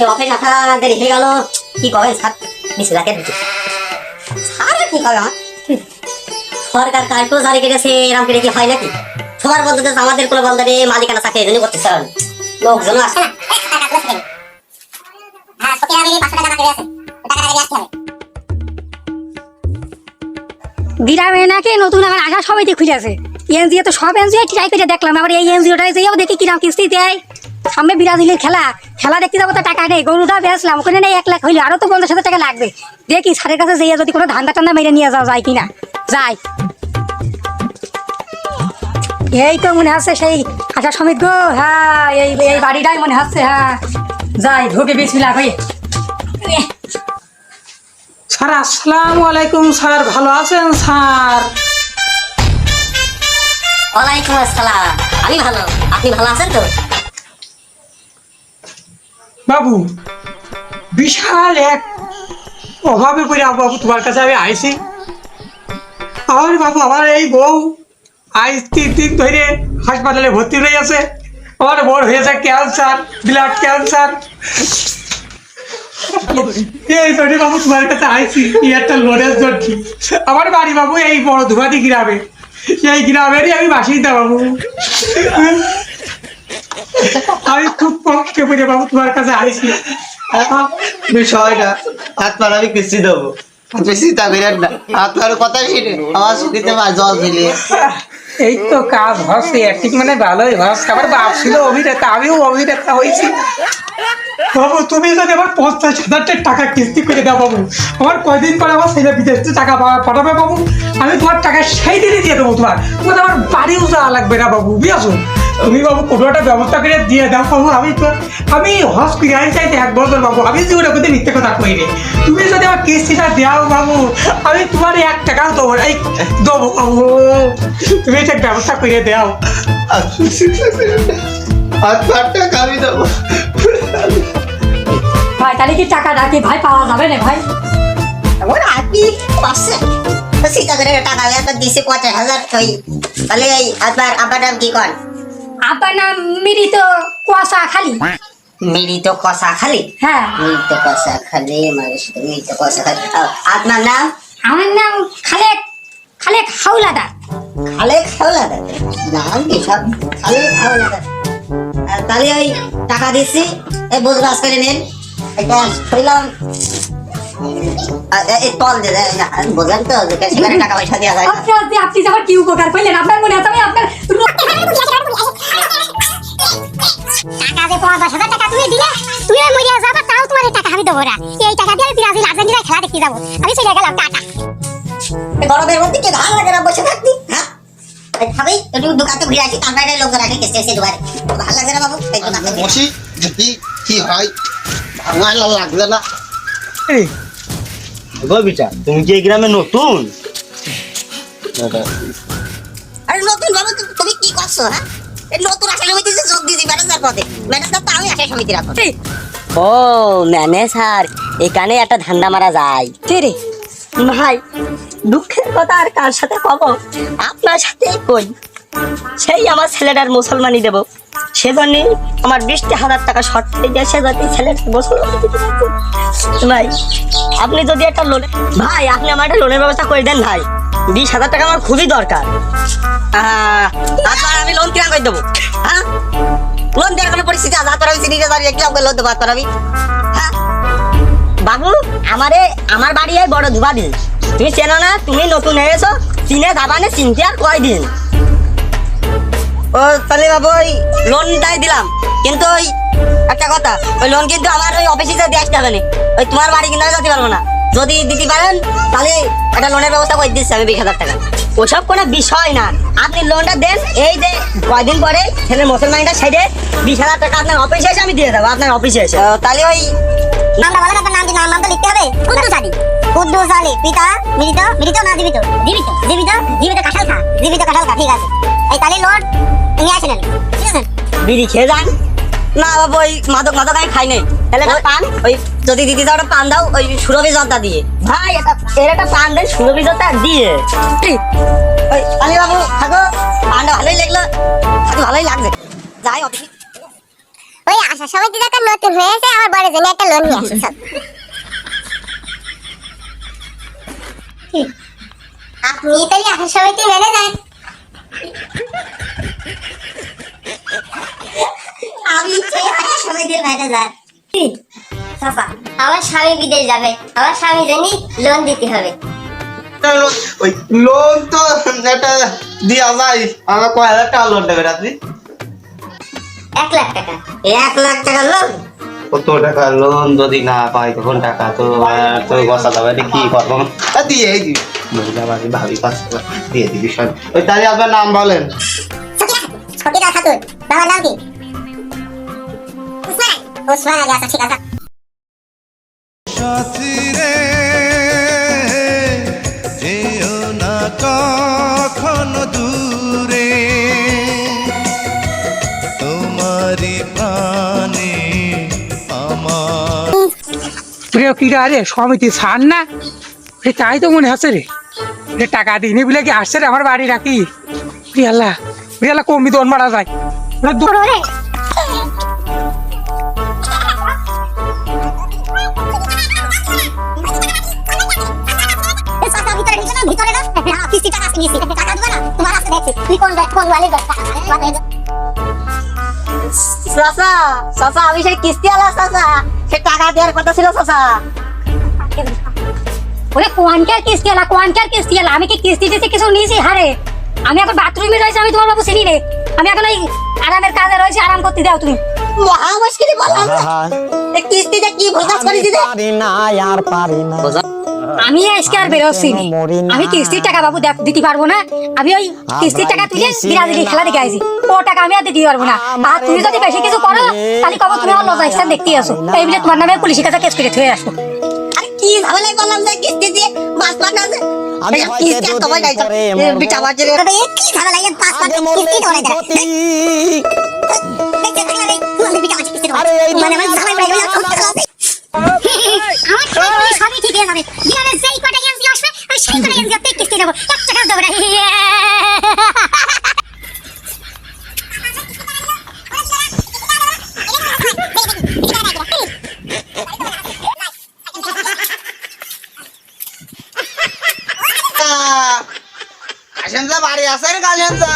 আজকে অফিস আসা দেরি হয়ে গেল, কি করবেন স্যার? বিশে রাখেন স্যার, কি করবে আমার সরকার কার্ডও জারি করেছে, এরকম করে কি হয় নাকি? সবার বলতে আমাদের কোনো বলতে মালিকানা চাকরি এজন্য করতেছে, লোকজন আসে না। গ্রামে নাকি নতুন আবার আশা সবাই খুঁজে আছে। এনজিও তো সব এনজিও ট্রাই করে দেখলাম, আবার এই এনজিওটাই যেও দেখি কিরাম কিস্তি দেয়। সামনে ব্রাজিলের খেলা খেলা দেখতে যাবো, তো টাকা নেই, গরুটা বেচলাম, ওখানে নেই 1 লাখ হইলে আরো তো 50,000 টাকা লাগবে। দেখি স্যারের কাছে যেয়ে যদি কোনো ধান্দা টান্দা মেরে নিয়ে যাওয়া যায় কিনা। যাই, এই তো মনে হচ্ছে সেই আশা সমিত গো। হ্যাঁ, এই এই বাড়িটাই মনে হচ্ছে। হ্যাঁ, যাই ঢুকে বিসমিল্লাহ কই। স্যার আসসালামু আলাইকুম। স্যার ভালো আছেন স্যার? ওয়ালাইকুম আসসালাম, আমি ভালো, আপনি ভালো আছেন তো? বাবু, বিশাল এক অভাবে পড়ে বাবু তোমার কাছে আমি আইছি। আমার বাবু, আমার এই বউ আজ 3 দিন ধরে হাসপাতালে ভর্তি হয়ে আছে। আমার বড় হয়েছে ক্যান্সার, ব্লাড ক্যান্সার। এই জন্য বাবু তোমার কাছে আইছি, একটা লোনের জন্য। আমার বাড়ি বাবু এই বড় ধুবাদি গ্রামে, এই গ্রামেরই আমি বাসিন্দা বাবু। আমি খুব কষ্ট করে বাবু তোমার কাছে আইছি। বিষয়টা আপনার আমি কিস্তি দেবো, চিন্তা করেন না। আপনার কথা শুনে আমার সুখীতে জল দিলে এই তো কাজ হচ্ছে, ঠিক মানে ভালোই হচ্ছে। আমার বাপ ছিল অভিনেতা, আমিও অভিনেতা হয়েছি। বাবু তুমি যদি আমার 50,000 টাকা কিস্তি করে দাও বাবু, আমার কয়দিন পরে আমার ছেলে বিদেশ থেকে টাকা পাঠাবে বাবু, আমি তোমার টাকা সেই দিনে দিয়ে দেবো। তোমার আমার বাড়িও যাওয়া লাগবে না বাবু, বুঝেছো? তুমি বাবু কোনো একটা ব্যবস্থা করে দিয়ে দাও বাবু। আমি হসপিটাল চাইতে 1 বছর বাবু, আমি জীবনে কোথাও মিথ্যে কথা কইনি। তুমি যদি আমার কিস্তিটা দেও বাবু, আমি তোমার 1 টাকাও দেবো না, দেবো বাবু। তুমি একটা ব্যবস্থা করে দেও। আপনার টাকা আমি দেবো। ভাই তাহলে কি টাকা ডাকি ভাই পাওয়া যাবে না ভাই? ওরা আপনি পাচ্ছে চিন্তা করে টাকা একটা দিছে 50,000, ওই তাহলে এই আপনার নাম কি কন? আপনার নাম মৃত কুয়াশা খালি। মৃত কষা খালি? হ্যাঁ, মৃত কষা খালি, মৃত কষা খালি। আপনার নাম? আমার নাম খালেক, খালেক হাওলাদার। খালেক হাওলাদার? নাম কি সব খালেক হাওলাদার। তাহলে ওই টাকা দিচ্ছি, এই বুঝবাস করে নেন। এটা হইলাম এই তল দিয়ে বোঝেন তো, সেখানে টাকা পয়সা দেওয়া যায় না। আপনি আবার কি উপকার করলেন? আপনার মনে আছে আমি আপনার টাকা যে 50,000 টাকা তুমি দিলে, তুমি মরিয়া যাবা, তাও তোমার টাকা আমি দেবো না। এই টাকা দিয়ে আমি ব্রাজিল আর্জেন্টিনা খেলা দেখতে যাবো, আমি চলে গেলাম। টাকা গরমের মধ্যে কি ভালো লাগে না বসে থাকতি? হ্যাঁ, ভাবেই একটু দোকানে ঘুরে আসি, তার বাইরে লোকজন আসে কেসে এসে দুবারে, ভালো লাগে না বাবু? এই দোকানে বসি দেখি কি হয়। ভাঙা লাগবে না। এই গো বিটা, তুমি কি এই গ্রামে নতুন? আরে নতুন বাবু, তুমি কি করছো? হ্যাঁ, এই নতুন আশা সমিতিতে যোগ দিয়েছি ম্যানেজার পদে। ম্যানেজার তো আমি আশা সমিতির এখন। ও ম্যানেজার, এখানে একটা ধান্দা মারা যায়। কে রে ভাই, দুঃখের কথা আর কার সাথে কব, আপনার সাথেই কই। সেই আমার ছেলেটার মুসলমানি দেব, সেজন্য আমার 20,000 টাকা শর্ট হয়ে গেছে, যাতে ছেলেটার মুসলমানি দিতে পারবো। ভাই আপনি যদি একটা লোন, ভাই আপনি আমার একটা লোনের ব্যবস্থা করে দেন ভাই। 20,000 টাকা আমার খুবই দরকার। আপনার আমি লোন কিরাম করে দেবো? হ্যাঁ, লোন দেওয়ার কোনো পরিস্থিতি আছে? আপনার আমি চিনিতে দাঁড়িয়ে কিরাম করে লোন দেবো আপনার আমি? হ্যাঁ বাবু, আমার বাড়ি এই বড় ধুবাদি, তুমি চেনো না? তুমি নতুন এসেছো, চিনে যাবানে, চিনতে আর কয়দিন। ও তাহলে বাবু ওই লোনটাই দিলাম, কিন্তু ওই একটা কথা, ওই লোন কিন্তু আমার ওই অফিসে দিয়ে আসতে হবে না, ওই তোমার বাড়ি কিন্তু আমি যেতে পারবো না। যদি দিতে পারেন তাহলে একটা লোনের ব্যবস্থা করে দিচ্ছি আমি 20,000 টাকা। ওসব কোনো বিষয় না, আপনি লোনটা দেন। এই যে কয়দিন পরে ছেলের মুসলমানিটা সেরে 20,000 টাকা আপনার অফিসে এসে আমি দিয়ে দেবো, আপনার অফিসে এসে। তাহলে ওই নামটা বলে না, নাম কি? নামটা লিখতে হবে। কুদ্দুস আলী। কুদ্দুস আলী, পিতা মৃত, মৃত না জীবিত? জীবিত। জীবিত, জীবিত কাঁঠাল খা, জীবিত কাঁঠাল খা, ঠিক আছে। এই তাহলে লোড নিয়ে আসেন, ঠিক আছে? বিড়ি খেয়ে যান। না বাবু, ওই মাদক আমি খাই নাই। তাহলে একটা পান, ওই যদি দিদি যাও পান দাও, ওই সুরভি জর্দা দিয়ে। ভাই এর একটা পান দেন সুরভিজতা দিয়ে। ওই আলী বাবু থাকো, পানটা ভালোই লাগলো, ভালোই লাগছে। যাই অফিসে। ওই আসার সময় দিদা একটা নতুন হয়েছে আমার বড় জন্য একটা লোন নিয়ে আসি সব। আপনি তাহলে আসার সময় কি মেনে যান? আমি চাই আসার সময় দিয়ে মেনে যান। চাচা আমার স্বামী বিদেশ যাবে, আমার স্বামীর জন্য লোন দিতে হবে। ওই লোন তো একটা দিয়া যায়, আমার কয় হাজার টাকা লোন দেবেন আপনি? 1 লাখ টাকা। 1 লাখ টাকা লোন? কত টাকা লোন যদি না পাই তখন টাকা তো তো বসা যাবে না, কি করবো? দিয়ে দিবি মহিলা বাড়ি ভাবি পাঁচ দিয়ে দিবি সব। ওই তাহলে আপনার নাম বলেন। সকিরা খাতুন। বাবার নাম কি? উসমান। উসমান আলী, আচ্ছা ঠিক আছে। সাথী রে যেও না কখনো দূরে, তোমারই প্রাণে আমার। প্রিয় কিরা রে সমিতি ছাড় না, তাই তো মনে হচ্ছে রে। টাকা দিইনি বলে কি আসছে রে আমার বাড়ি রাখি? প্রিয়াল্লা প্রিয়াল্লা কমি দোন মারা যায়। চাচা ভিতরে নিচে না, ভিতরে না। কিস্তি টাকা আছে নিয়েছি, টাকা দিবা না? তোমার হাতে দেখছি তুমি কোন ওয়ালের টাকা। চাচা চাচা আমি সেই কিস্তি আলা চাচা, সে টাকা দেওয়ার কথা ছিল চাচা। ওরে কোয়ানকার কিস্তি এলা, কোয়ানকার কিস্তি এলা, আমি কি কিস্তি দিতে কিছু নিয়েছি? হারে আমি এখন বাথরুমে রয়েছি, আমি তোমার বাবু চিনি রে। আমি এখন ওই আরামের কাজে রয়েছি, আরাম করতে দাও তুমি। মহা মুশকিলে বললাম এই কিস্তিটা কি ভুল কাজ করে দিতে। আমি আজকে আর বেরোচ্ছি নি। আমি কিস্তির টাকা বাবু দিতে পারবো না। আমি ওই কিস্তির টাকা তুলে বিরাজিলি খেলা দেখে আইছি, ও টাকা আমি আর দিতে পারবো না। আর তুমি যদি বেশি কিছু করো তাহলে কবে তুমি আমার লজা স্থান দেখতে আসো, এই বলে তোমার নামে পুলিশের কাছে কেস করে থুয়ে আসবো। আরে কি ঝামেলায় বললাম যে কিস্তি দিয়ে মাছ পাঠানো আছে। আমি কিস্তি আর তোমায় গাইতাম বিটা বাজে রে। তবে কি ঝামেলা, এই 5 লাখ কিস্তি ধরে দেয়। দেখতে থাকলে রে, তুমি বিটা আছে কিস্তি ধরে। মানে ঝামেলা বেড়ে গেল। আমার সবাই সবই ঠিক হয়ে যাবে। গ্রামে যেই কটা এনজি আসবে আমি সেই কটা এনজিতে কিস্তি দেবো, 1 টাকা দেবো না। আসেন যা বাড়ি আছেন, কাছেন যা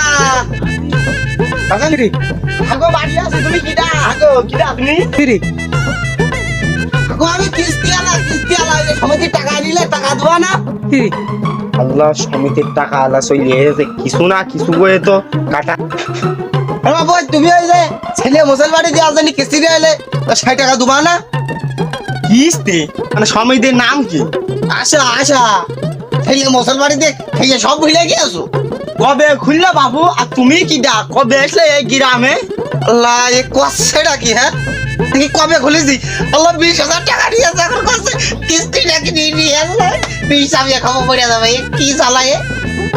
রে আগো বাড়ি আছে। তুমি কিটা আগো কিটা আপনি? রে আগো আমি কিস্তি আলা এই সমিতির টাকা নিলে টাকা দেবো না। রে আল্লাহ, সমিতির টাকা আলা চলে এসে কিছু না কিছু বয়ে তো কাটা। বাবু তুমি ওই যে ছেলে মুসলমানি দিয়ে আসেনি কিস্তি দিয়ে এলে 60 টাকা দেবো না? কিস্তি মানে সমিতির নাম কি? আশা আশা ছেলে মুসলমানি দিয়ে খেয়ে সব ভুলে গিয়েছো। কবে খুললে বাবু? আর তুমি কি ডা কবে আসলে এই গ্রামে? আল্লাহ, এ কষ্টেটা কি? হ্যাঁ তুমি কবে খুলেছি? আল্লাহ 20,000 টাকা নিয়েছে, এখন কষ্ট কিস্তি নাকি নিয়ে আসলে 20 আমি খাবো পড়ে যাবে। কি চালায়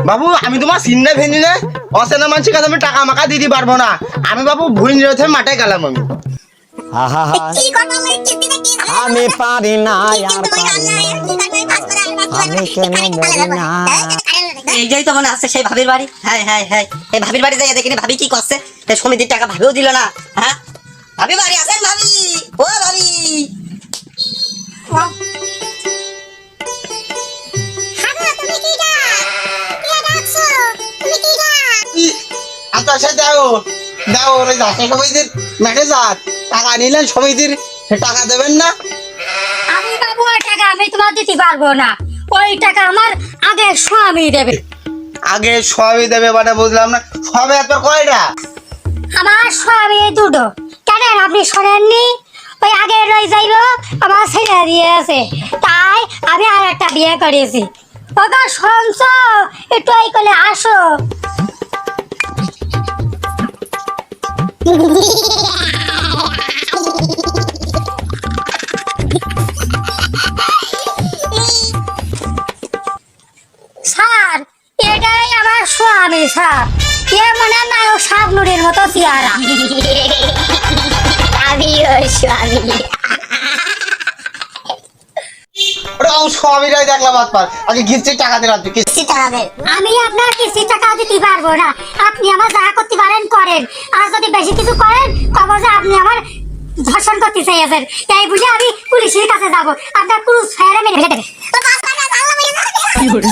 বাবু? আমি তোমার চিন্তা ভেঙে না, অচেনা মানুষের কাছে আমি টাকা মাকা দিতে পারবো না। আমি বাবু ভুল নিরথে মাঠে গেলাম। আমি কি কথা বলে কিস্তিতে কি ঝামেলা? আমি পারি না আর কিন্তু পারি না, আমি কেন মরি না। এই যাই তো মনে আছে সেই ভাবির বাড়ি। হ্যাঁ হ্যাঁ হ্যাঁ, এই ভাবির বাড়ি যাই দেখিনি ভাবি কি করছে। এই সমিতির টাকা ভাবিও দিল না। হ্যাঁ ভাবি বাড়ি আছেন? ভাবি ও ভাবি, তুমি কিটা? কে ডাকছো? তুমি কিটা? আচ্ছা সে দাও দাও ওই যাচ্ছে সমিতির মাঠে যাক, টাকা নিলেন সমিতির টাকা দেবেন না? আমি বাবু ওই টাকা আমি তোমার দিতে পারবো না, ওই টাকা আমার আগে স্বামী দেবে। আগে সবই দেবে মানে বুঝলাম না, সবে এত কয়টা? আমার স্বামী দুটো। কেন আপনি শোনেননি? ওই আগে রয়ে যাইব আমার ছেলে দিয়েছে, তাই আমি আর একটা বিয়ে করেছি। ওগো শুনছ, একটু এই করে আসো। স্যার এটাই আমার স্বামী স্যার, এ মনে নাই ও শাবনুরের মতো চেহারা। আমি ওর স্বামী। ওটা সবইটাই দেখলাম আপনার। আগে কিস্তির টাকা দিন আপনি। কিস্তি টাকা দে। আমি আপনার কিস্তি টাকা দিতে পারবো না, আপনি আমার যা করতে পারেন করেন। আর যদি বেশি কিছু করেন তবে যে আপনি আমার ধর্ষণ করতে চাইছেন, তাই বুঝে আমি পুলিশের কাছে যাব, আপনার পুরুষ ফায়ারে মেরে ফেলে দেবে। তো বাস কাটা আল্লাহ মেরে কি করে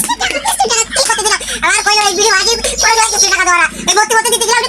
কি করতে দিনা আর কইলো এই ভিডিও আগে করে লাগে টাকা দেওয়া এই ভর্তি দিতে গেলে